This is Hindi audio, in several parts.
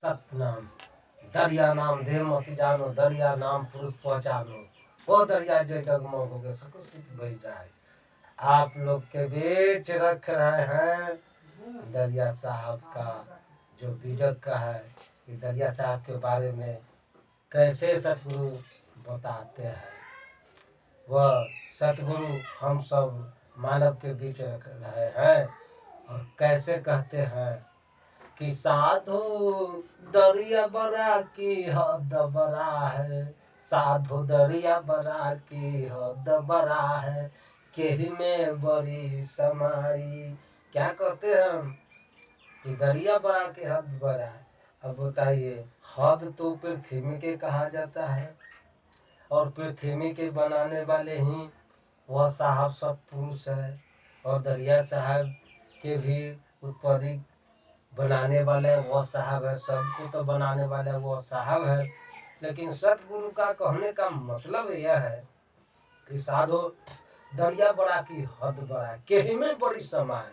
सतनाम। दरिया नाम देह मति जानो, दरिया नाम पुरुष पहचानो, वो दरिया जो डगमग हो गए सुख बह जाए। आप लोग के बीच रख रहे हैं दरिया साहब का जो बीजक का है कि दरिया साहब के बारे में कैसे सतगुरु बताते हैं। वह सतगुरु हम सब मानव के बीच रख रहे हैं और कैसे कहते हैं कि साधु दरिया बड़ा की हद बड़ा है, साधु दरिया बड़ा की हद बड़ा है, केही में बड़ी समाई। क्या कहते हैं हम कि दरिया बड़ा की हद बड़ा है। अब बताइए, हद तो पृथ्वी के कहा जाता है और पृथ्वी के बनाने वाले ही वह साहब सब पुरुष है और दरिया साहब के भी उत्पत्ति बनाने वाले वो साहब है, सबको तो बनाने वाले वो साहब है। लेकिन सतगुरु का कहने का मतलब यह है कि साधो दरिया बड़ा की हद बड़ा, केही में बड़ी समाय।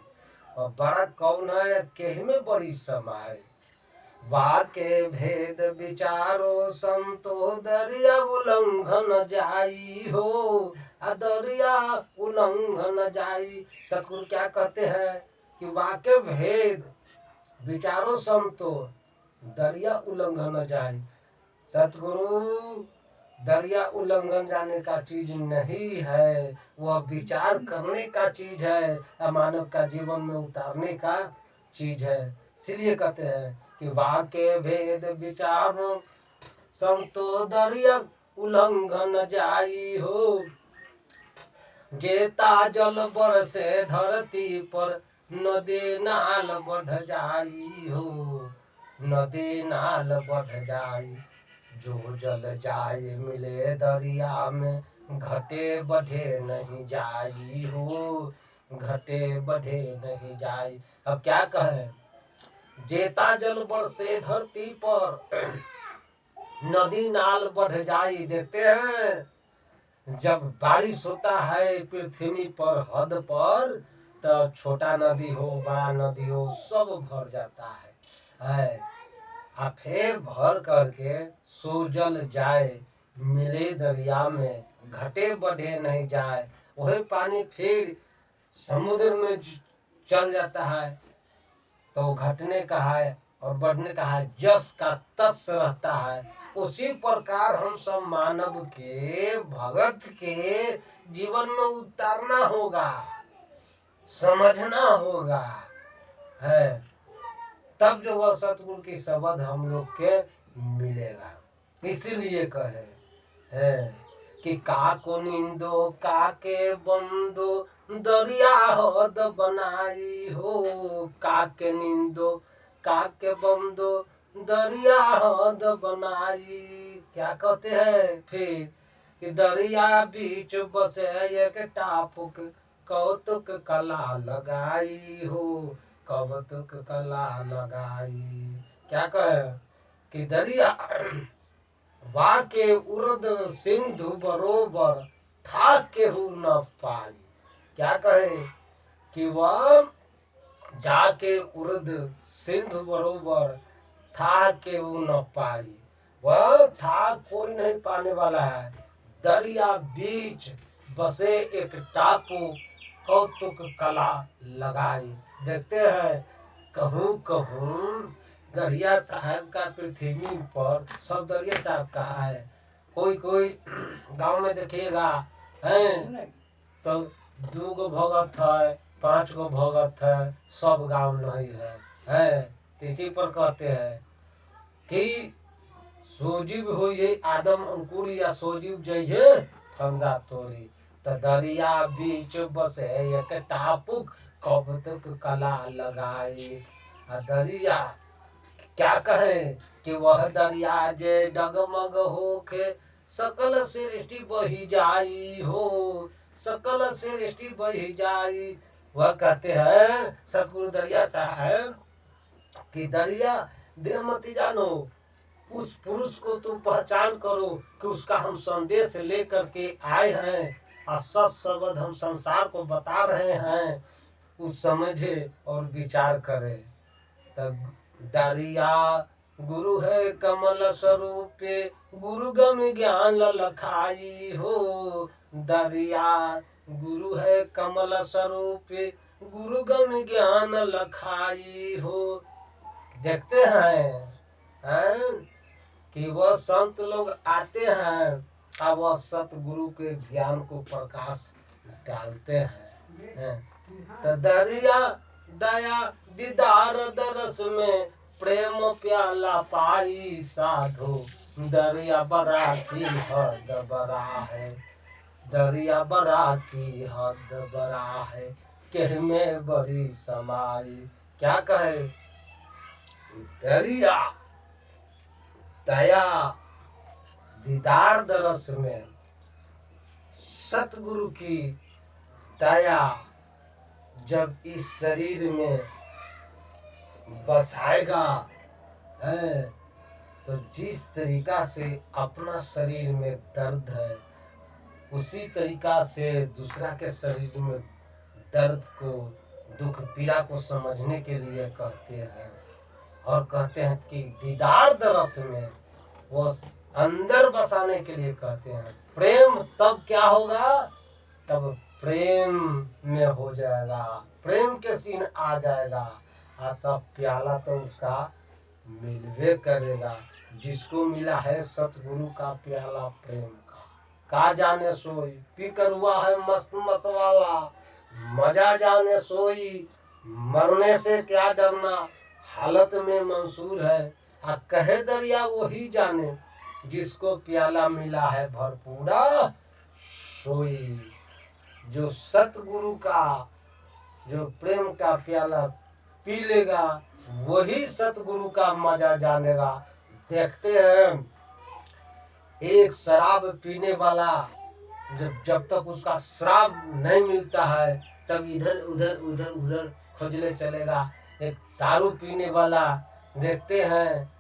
और बड़ा कौन है, केही में बड़ी समाय। वाके भेद विचारो संतो दरिया उल्लंघन जाई हो, दरिया उल्लंघन जाई। सतगुरु क्या कहते हैं कि वाके भेद विचारो समतो दरिया उल्लंघन जाए। सतगुरु दरिया उल्लंघन जाने का चीज नहीं है, वह विचार करने का चीज है, मानव का जीवन में उतारने का चीज है। इसलिए कहते हैं कि वाके भेद विचारो समतो दरिया उल्लंघन जाई हो, जेता जल बरसे धरती पर नदी नाल बढ़ जाई हो, नदी नाल बढ़ जाई। जो जल जाए मिले दरिया में, घटे बढ़े नहीं जाई हो, घटे बढ़े नहीं जाई। अब क्या कहें, जेता जल बरसे धरती पर नदी नाल बढ़ जाई। देखते हैं जब बारिश होता है पृथ्वी पर हद पर, तो छोटा नदी हो बड़ा नदी हो सब भर जाता है। आ फिर भर करके सो जल जाए मिले दरिया में, घटे बढ़े नहीं जाए। वही पानी फिर समुद्र में चल जाता है तो घटने का है और बढ़ने का है, जस का तस रहता है। उसी प्रकार हम सब मानव के भगत के जीवन में उतारना होगा, समझना होगा है, तब जो वह सतगुरु की शब्द हम लोग के मिलेगा। इसलिए कहे है कि काको निंदो काके बंदो दरिया हद बनाई हो, काके निंदो काके बंदो दरिया हद बनाई। क्या कहते हैं फिर कि दरिया बीच बसे एक टापुक कौतुक कला लगाई हो, कौतुक कला लगाई। क्या कहे कि दरिया वाके उर्द सिंधु बरोबर था केहू न पाई। क्या कहे कि वह जाके उर्द सिंधु बरोबर था केहू न पाई, वह था कोई नहीं पाने वाला है। दरिया बीच बसे एक टापू कौतुक कला लगाई। देखते हैं कहूँ कहूँ दरिया साहब का पृथ्वी पर सब दरिया साहब का है। कोई कोई गांव में देखिएगा हैं तो 2 गो भगत है, 5 गो भगत है, सब गांव नहीं है। तो इसी पर कहते हैं कि सोजीव हो ये आदम अंकुर या सोजीव जइहे फंदा तोरी, तो दरिया बीच बसे एक टापुक कौतुक कला लगाई। दरिया क्या कहे कि वह दरिया जे डगमग होके सकल सृष्टि बही जाई हो, सकल सृष्टि बही जाई। वह कहते हैं सतगुरु दरिया साहब कि दरिया देह मति जानो, उस पुरुष को तुम पहचान करो कि उसका हम संदेश लेकर के आए हैं और सत शब्द हम संसार को बता रहे हैं, उस समझे और विचार करे। तब दरिया गुरु है कमल स्वरूप गुरु गम ज्ञान लखाई हो दरिया। गुरु है कमल स्वरूप गुरु गम ज्ञान लखाई हो। देखते हैं कि वह संत लोग आते हैं और वह सतगुरु के ज्ञान को प्रकाश डालते हैं। तो दरिया दया दीदार दरस में प्रेम प्याला पाई साधो। दरिया बरा की हद बरा है, दरिया बरा की हद बरा है, कह में बड़ी समाई। क्या कहे? दरिया दया दीदार दरस में सतगुरु की दया जब इस शरीर में बसाएगा है, तो जिस तरीका से अपना शरीर में दर्द है उसी तरीका से दूसरा के शरीर में दर्द को दुख पीड़ा को समझने के लिए कहते हैं। और कहते हैं कि दीदार दरस में वो अंदर बसाने के लिए कहते हैं। प्रेम तब क्या होगा? तब प्रेम में हो जाएगा, प्रेम के सीन आ जाएगा, तब प्याला तो उसका मिलवे करेगा। जिसको मिला है सतगुरु का प्याला प्रेम का जाने सोई पी कर हुआ है मस्त मत वाला। मजा जाने सोई मरने से क्या डरना, हालत में मंसूर है। कहे दरिया वही जाने जिसको प्याला मिला है भरपूरा सोई। जो सतगुरु का जो प्रेम का प्याला पी लेगा वही सतगुरु का मजा जानेगा। देखते हैं एक शराब पीने वाला जब तक उसका शराब नहीं मिलता है तब इधर उधर उधर उधर खोजने चलेगा। एक दारू पीने वाला देखते हैं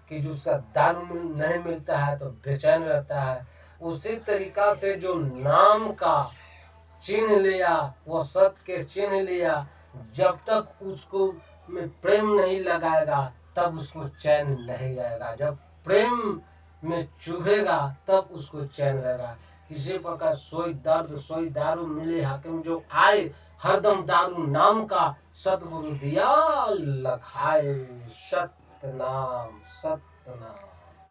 कि जो उसका दारू नहीं मिलता है तो बेचैन रहता है। उसी तरीका से जो नाम का चिन्ह लिया, वो सत्य के चिन्ह लिया, जब तक उसको में प्रेम नहीं लगाएगा तब उसको चैन नहीं आएगा। जब प्रेम में चुभेगा तब उसको चैन रहेगा। इसी प्रकार सोई दर्द सोई दारू मिले हाकिम जो आए, हरदम दारू नाम का सतगुरु दिया लखाए। सतनाम सतनाम।